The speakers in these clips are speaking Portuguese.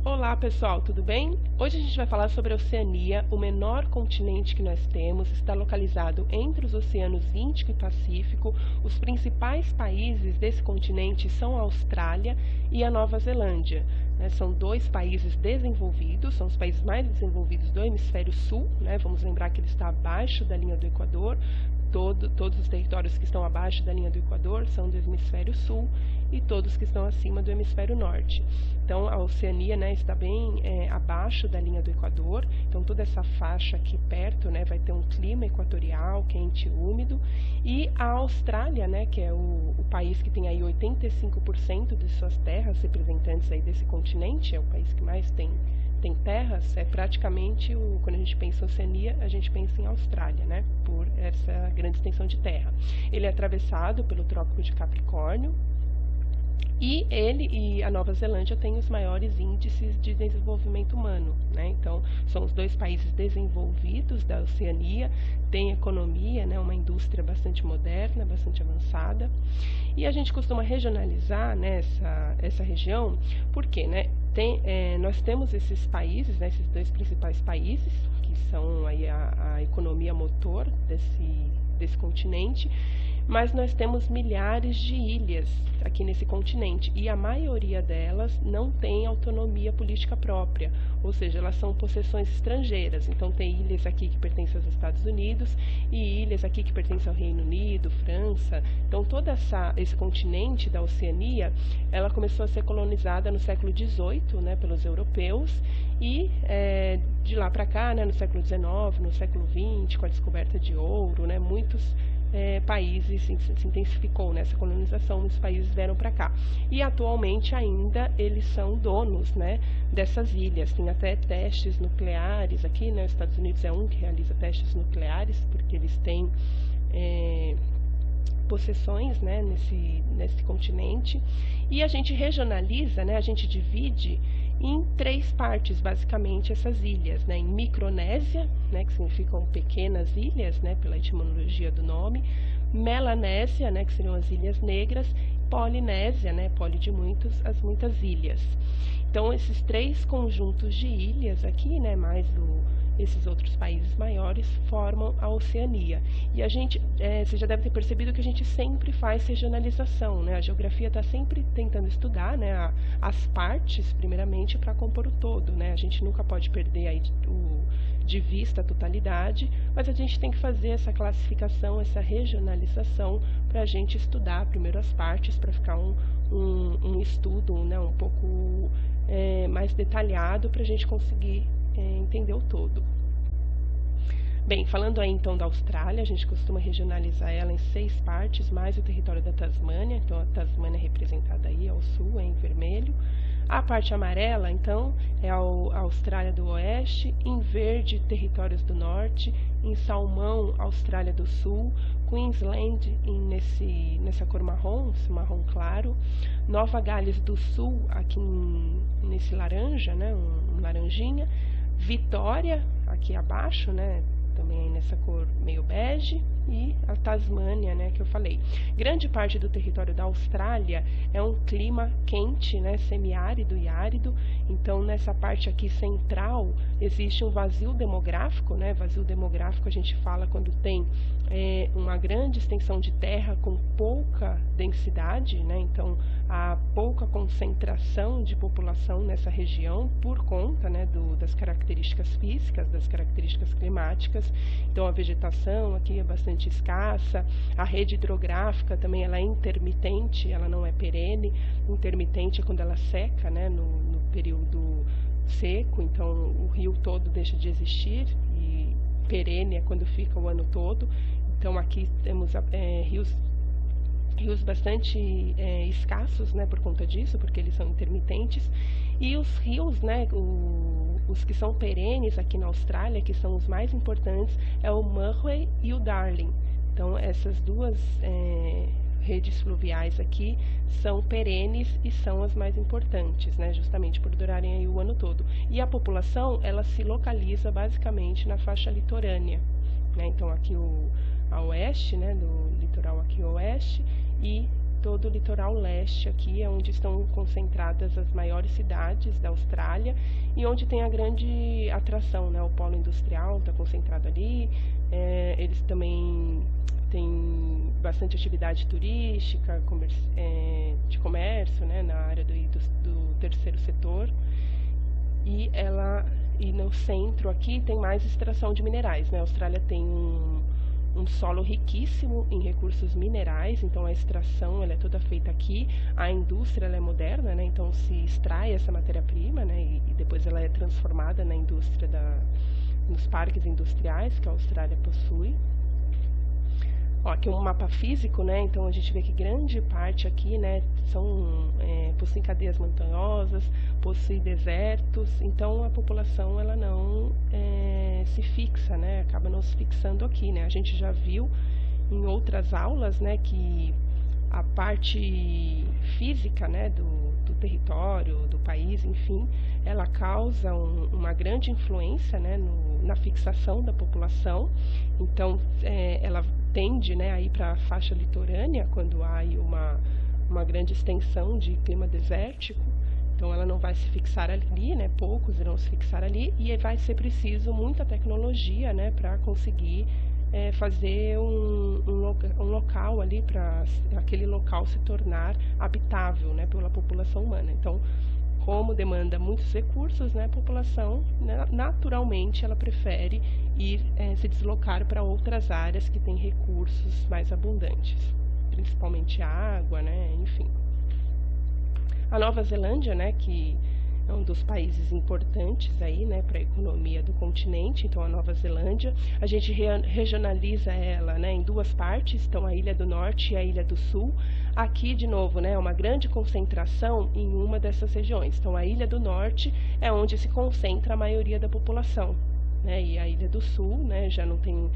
Olá pessoal, tudo bem? Hoje a gente vai falar sobre a Oceania, o menor continente que nós temos, está localizado entre os oceanos Índico e Pacífico. Os principais países desse continente são a Austrália e a Nova Zelândia. São dois países desenvolvidos, são os países mais desenvolvidos do hemisfério sul. Vamos lembrar que ele está abaixo da linha do Equador. Todos os territórios que estão abaixo da linha do Equador são do hemisfério sul e todos que estão acima do hemisfério norte. Então, a Oceania está bem abaixo da linha do Equador, então toda essa faixa aqui perto vai ter um clima equatorial, quente e úmido, e a Austrália, que é o país que tem aí 85% de suas terras representantes aí desse continente, é o país que mais tem terras, é praticamente, quando a gente pensa em Oceania, a gente pensa em Austrália, por essa grande extensão de terra. Ele é atravessado pelo Trópico de Capricórnio, e ele e a Nova Zelândia têm os maiores índices de desenvolvimento humano, Então, são os dois países desenvolvidos da Oceania, têm economia, uma indústria bastante moderna, bastante avançada. E a gente costuma regionalizar essa região, porque nós temos esses países, esses dois principais países, que são aí a economia motor desse continente, mas nós temos milhares de ilhas aqui nesse continente e a maioria delas não tem autonomia política própria, ou seja, elas são possessões estrangeiras. Então tem ilhas aqui que pertencem aos Estados Unidos e ilhas aqui que pertencem ao Reino Unido, França. Então todo esse continente da Oceania, ela começou a ser colonizada no século XVIII, pelos europeus, e de lá para cá, no século XIX, no século XX, com a descoberta de ouro, muitos países se intensificou nessa colonização, muitos países vieram para cá. E atualmente ainda eles são donos dessas ilhas. Tem até testes nucleares aqui, os Estados Unidos é um que realiza testes nucleares, porque eles têm possessões nesse continente. E a gente regionaliza, a gente divide em três partes, basicamente, essas ilhas, em Micronésia, que significam pequenas ilhas, pela etimologia do nome, Melanésia, que seriam as ilhas negras, Polinésia, poli de muitos, as muitas ilhas. Então, esses três conjuntos de ilhas aqui, mais esses outros países maiores, formam a Oceania. E a gente, você já deve ter percebido que a gente sempre faz regionalização, A geografia está sempre tentando estudar, as partes, primeiramente, para compor o todo, A gente nunca pode perder aí de vista a totalidade, mas a gente tem que fazer essa classificação, essa regionalização, para a gente estudar primeiro as partes, para ficar um estudo um pouco mais detalhado, para a gente conseguir entender o todo. Bem, falando aí então da Austrália, a gente costuma regionalizar ela em 6 partes, mais o território da Tasmânia. Então a Tasmânia é representada aí ao sul, em vermelho. A parte amarela, então, é a Austrália do Oeste, em verde, territórios do Norte, em salmão, Austrália do Sul, Queensland nessa cor marrom, esse marrom claro, Nova Gales do Sul, aqui nesse laranja, um laranjinha, Vitória, aqui abaixo, também aí nessa cor meio bege, e a Tasmânia, que eu falei. Grande parte do território da Austrália é um clima quente, semiárido e árido. Então, nessa parte aqui central, existe um vazio demográfico, Vazio demográfico a gente fala quando tem uma grande extensão de terra com pouca densidade, Então, há pouca concentração de população nessa região por conta, das características físicas, das características climáticas. Então, a vegetação aqui é bastante escassa, a rede hidrográfica também ela é intermitente, ela não é perene. Intermitente é quando ela seca, no período seco, então o rio todo deixa de existir, e perene é quando fica o ano todo. Então aqui temos rios bastante escassos, por conta disso, porque eles são intermitentes. E os rios, os que são perenes aqui na Austrália, que são os mais importantes, é o Murray e o Darling. Então essas duas redes fluviais aqui são perenes e são as mais importantes, justamente por durarem aí o ano todo. E a população, ela se localiza basicamente na faixa litorânea, Então aqui a oeste, do litoral aqui oeste, e todo o litoral leste aqui, é onde estão concentradas as maiores cidades da Austrália e onde tem a grande atração, né? O polo industrial está concentrado ali, eles também têm bastante atividade turística, de comércio, né? Na área do terceiro setor. E no centro aqui tem mais extração de minerais, né? A Austrália tem um solo riquíssimo em recursos minerais, então a extração ela é toda feita aqui, a indústria ela é moderna, né? Então se extrai essa matéria-prima, né? E depois ela é transformada na indústria nos parques industriais que a Austrália possui. Ó, aqui um mapa físico, né? Então a gente vê que grande parte aqui, né, possuem cadeias montanhosas, possui desertos, então a população ela não se fixa, né? Acaba não se fixando aqui, né? A gente já viu em outras aulas, né, que a parte física, né, do território, do país, enfim, ela causa uma grande influência, né, na fixação da população. Então, ela tende, né, a ir para a faixa litorânea quando há aí uma grande extensão de clima desértico. Então, ela não vai se fixar ali, né, poucos irão se fixar ali, e vai ser preciso muita tecnologia, né, para conseguir fazer um local ali, para aquele local se tornar habitável, né, pela população humana. Então, como demanda muitos recursos, né, a população, né, naturalmente ela prefere ir se deslocar para outras áreas que têm recursos mais abundantes, principalmente água, né, enfim. A Nova Zelândia, né, que é um dos países importantes aí, né, para a economia do continente. Então a Nova Zelândia, a gente regionaliza ela, né, em duas partes, então a Ilha do Norte e a Ilha do Sul. Aqui, de novo, né, uma grande concentração em uma dessas regiões. Então a Ilha do Norte é onde se concentra a maioria da população, né, e a Ilha do Sul, né, já não tem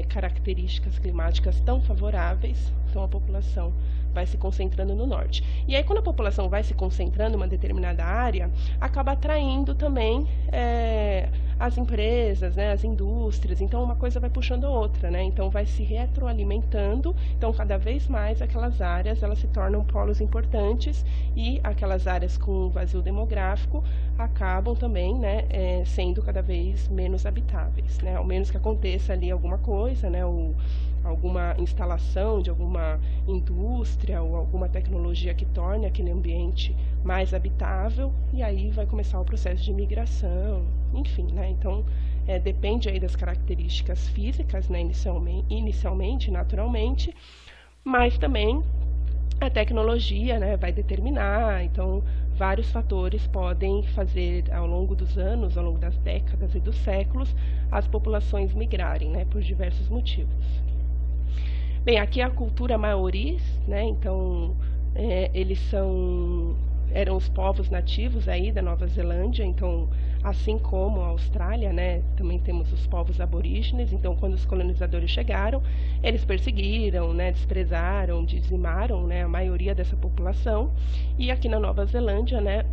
características climáticas tão favoráveis, então a população vai se concentrando no norte. E aí, quando a população vai se concentrando em uma determinada área, acaba atraindo também as empresas, né, as indústrias. Então, uma coisa vai puxando a outra, né? Então, vai se retroalimentando. Então, cada vez mais aquelas áreas elas se tornam polos importantes e aquelas áreas com vazio demográfico acabam também, né, sendo cada vez menos habitáveis, né? Ao menos que aconteça ali alguma coisa, né? Alguma instalação de alguma indústria ou alguma tecnologia que torne aquele ambiente mais habitável, e aí vai começar o processo de migração, enfim, né? Então, depende aí das características físicas, né, inicialmente, naturalmente, mas também a tecnologia, né, vai determinar. Então, vários fatores podem fazer, ao longo dos anos, ao longo das décadas e dos séculos, as populações migrarem, né, por diversos motivos. Bem, aqui é a cultura maoris, né? Então eles eram os povos nativos aí da Nova Zelândia. Então, assim como a Austrália, né, também temos os povos aborígenes. Então, quando os colonizadores chegaram, eles perseguiram, né, desprezaram, dizimaram, né, a maioria dessa população. E aqui na Nova Zelândia, né,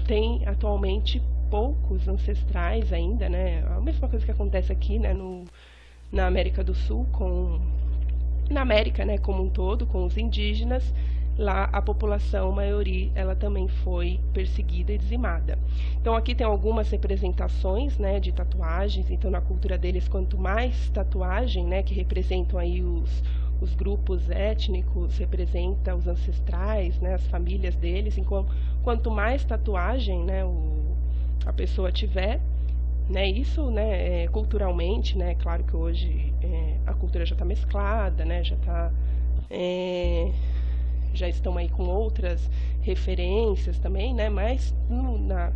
tem atualmente poucos ancestrais ainda, né? A mesma coisa que acontece aqui, né, na América do Sul na América, né, como um todo, com os indígenas. Lá a população maioria ela também foi perseguida e dizimada. Então aqui tem algumas representações, né, de tatuagens. Então na cultura deles, quanto mais tatuagem, né, que representam aí os grupos étnicos, representa os ancestrais, né, as famílias deles. Então, quanto mais tatuagem, né, a pessoa tiver, né, isso, né, culturalmente, né, claro que hoje a cultura já está mesclada, né, já estão aí com outras referências também, né, mas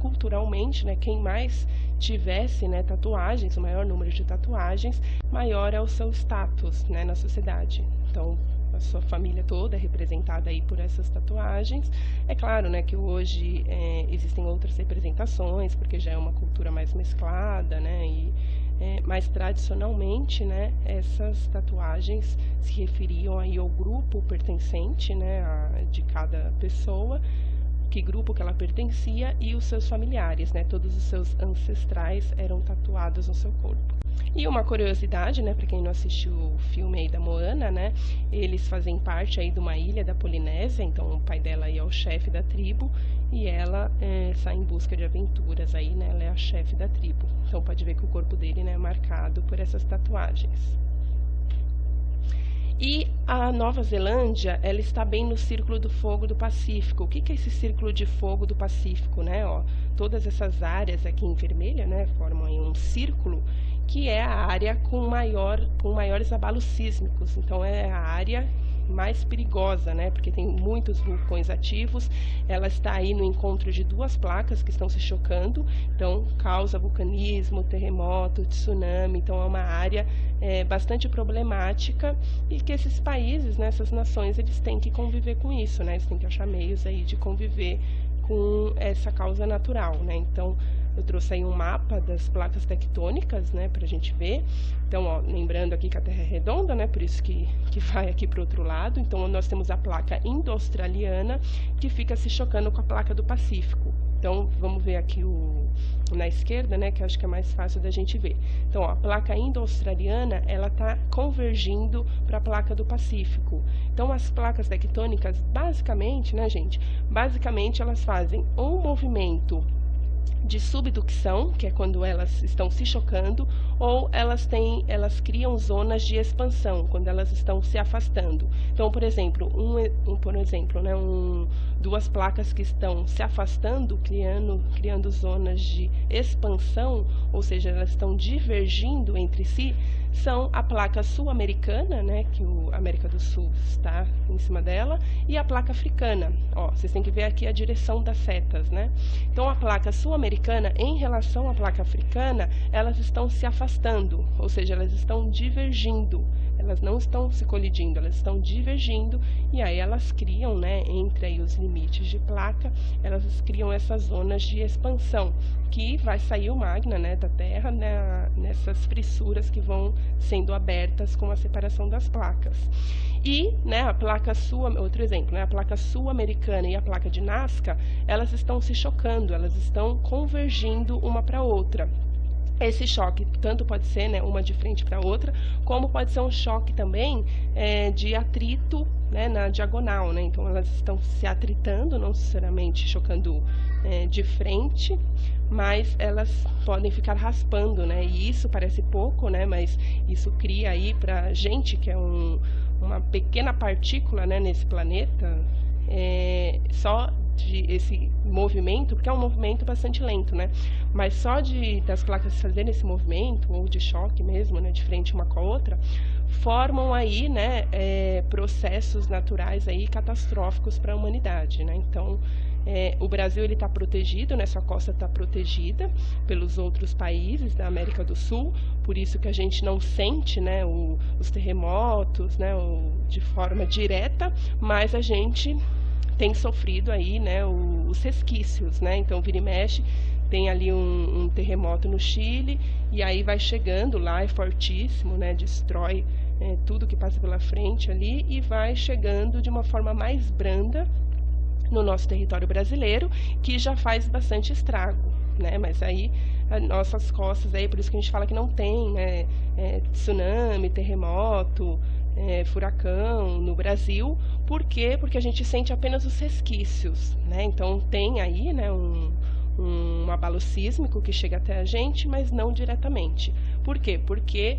culturalmente, né, quem mais tivesse, né, tatuagens, o maior número de tatuagens, maior é o seu status, né, na sociedade. Então, a sua família toda é representada aí por essas tatuagens. É claro, né, que hoje existem outras representações, porque já é uma cultura mais mesclada, né, mas tradicionalmente, né, essas tatuagens se referiam aí ao grupo pertencente, né, de cada pessoa, que grupo que ela pertencia e os seus familiares, né? Todos os seus ancestrais eram tatuados no seu corpo. E uma curiosidade, né, para quem não assistiu o filme aí da Moana, né, eles fazem parte aí de uma ilha da Polinésia, então o pai dela aí é o chefe da tribo e ela sai em busca de aventuras aí, né, ela é a chefe da tribo. Então pode ver que o corpo dele, né, é marcado por essas tatuagens. E a Nova Zelândia, ela está bem no Círculo do Fogo do Pacífico. O que é esse Círculo de Fogo do Pacífico, né? Ó, todas essas áreas aqui em vermelha, né, formam aí um círculo, que é a área com maiores abalos sísmicos. Então é a área mais perigosa, né, porque tem muitos vulcões ativos. Ela está aí no encontro de duas placas que estão se chocando, então causa vulcanismo, terremoto, tsunami. Então é uma área bastante problemática e que esses países, né, essas nações, eles têm que conviver com isso, né, eles têm que achar meios aí de conviver com essa causa natural, né. Então eu trouxe aí um mapa das placas tectônicas, né, para a gente ver. Então, ó, lembrando aqui que a Terra é redonda, né, por isso que vai aqui para o outro lado. Então, nós temos a placa indo-australiana, que fica se chocando com a placa do Pacífico. Então, vamos ver aqui na esquerda, né, que acho que é mais fácil da gente ver. Então, ó, a placa indo-australiana, ela está convergindo para a placa do Pacífico. Então, as placas tectônicas, basicamente, né, gente, basicamente elas fazem um movimento de subducção, que é quando elas estão se chocando, ou elas criam zonas de expansão, quando elas estão se afastando. Então, por exemplo, né, duas placas que estão se afastando, criando zonas de expansão, ou seja, elas estão divergindo entre si, são a placa sul-americana, né, que a América do Sul está em cima dela, e a placa africana. Ó, vocês têm que ver aqui a direção das setas, né? Então, a placa sul-americana, em relação à placa africana, elas estão se afastando, ou seja, elas estão divergindo. Elas não estão se colidindo, elas estão divergindo, e aí elas criam, né, entre aí os limites de placa, elas criam essas zonas de expansão, que vai sair o magma, né, da Terra, né, nessas fissuras que vão sendo abertas com a separação das placas. E, né, a placa outro exemplo, né, a placa sul-americana e a placa de Nazca, elas estão se chocando, elas estão convergindo uma para a outra. Esse choque tanto pode ser, né, uma de frente para a outra, como pode ser um choque também de atrito, né, na diagonal, né? Então elas estão se atritando, não necessariamente chocando de frente, mas elas podem ficar raspando, né? E isso parece pouco, né? Mas isso cria aí para gente que é uma pequena partícula, né, nesse planeta, só esse movimento, porque é um movimento bastante lento, né? Mas só das placas fazerem esse movimento, ou de choque mesmo, né, de frente uma com a outra, formam aí, né, processos naturais aí catastróficos para a humanidade, né? Então, o Brasil ele está protegido, né, sua costa está protegida pelos outros países da América do Sul, por isso que a gente não sente, né, os terremotos, né, de forma direta, mas a gente tem sofrido aí, né, os resquícios, né? Então vira e mexe, tem ali um terremoto no Chile, e aí vai chegando lá, é fortíssimo, né, destrói tudo que passa pela frente ali, e vai chegando de uma forma mais branda no nosso território brasileiro, que já faz bastante estrago, né? Mas aí as nossas costas aí, por isso que a gente fala que não tem, né, tsunami, terremoto, furacão no Brasil. Por quê? Porque a gente sente apenas os resquícios, né? Então tem aí, né, um abalo sísmico que chega até a gente, mas não diretamente. Por quê? Porque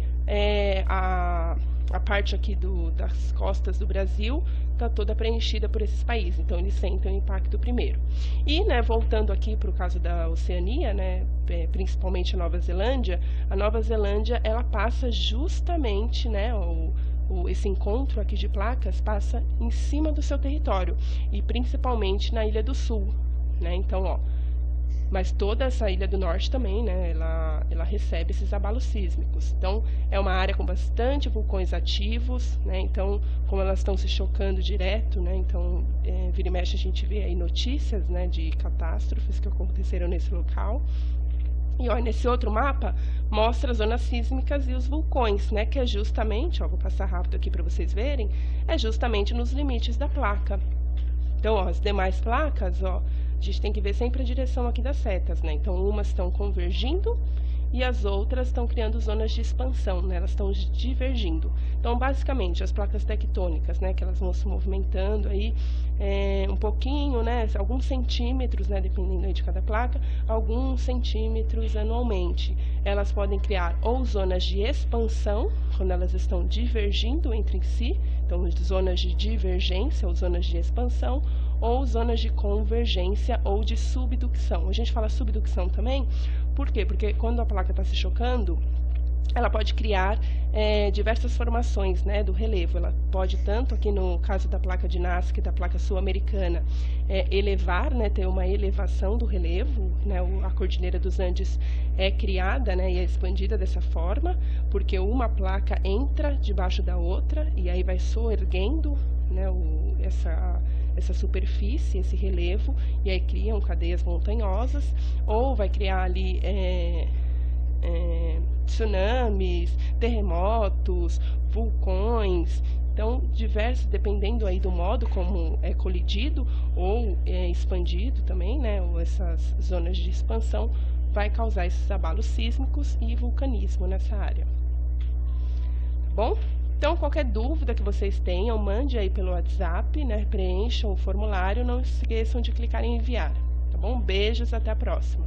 a parte aqui das costas do Brasil está toda preenchida por esses países, então eles sentem o impacto primeiro. E, né, voltando aqui para o caso da Oceania, né, principalmente a Nova Zelândia ela passa justamente, né, esse encontro aqui de placas passa em cima do seu território, e principalmente na Ilha do Sul, né? Então, ó, mas toda essa Ilha do Norte também, né, ela recebe esses abalos sísmicos. Então, é uma área com bastante vulcões ativos, né? Então, como elas estão se chocando direto, né, então, vira e mexe a gente vê aí notícias, né, de catástrofes que aconteceram nesse local. E olha, nesse outro mapa mostra as zonas sísmicas e os vulcões, né, que é justamente, ó, vou passar rápido aqui para vocês verem, é justamente nos limites da placa. Então, ó, as demais placas, ó, a gente tem que ver sempre a direção aqui das setas, né? Então, umas estão convergindo e as outras estão criando zonas de expansão, né? Elas estão divergindo. Então, basicamente, as placas tectônicas, né? Que elas vão se movimentando aí um pouquinho, né? Alguns centímetros, né? Dependendo aí de cada placa, alguns centímetros anualmente. Elas podem criar ou zonas de expansão, quando elas estão divergindo entre si, então zonas de divergência ou zonas de expansão, ou zonas de convergência ou de subducção. A gente fala subducção também, por quê? Porque quando a placa está se chocando, ela pode criar diversas formações, né, do relevo. Ela pode, tanto aqui no caso da placa de Nazca e da placa sul-americana, elevar, né, ter uma elevação do relevo, né, a Cordilheira dos Andes é criada, né, e é expandida dessa forma, porque uma placa entra debaixo da outra e aí vai soerguendo, né, essa superfície, esse relevo, e aí criam cadeias montanhosas, ou vai criar ali tsunamis, terremotos, vulcões. Então, diversos, dependendo aí do modo como é colidido ou expandido também, né, ou essas zonas de expansão, vai causar esses abalos sísmicos e vulcanismo nessa área. Tá bom? Então, qualquer dúvida que vocês tenham, mande aí pelo WhatsApp, né, preencham o formulário, não esqueçam de clicar em enviar. Tá bom? Beijos, até a próxima.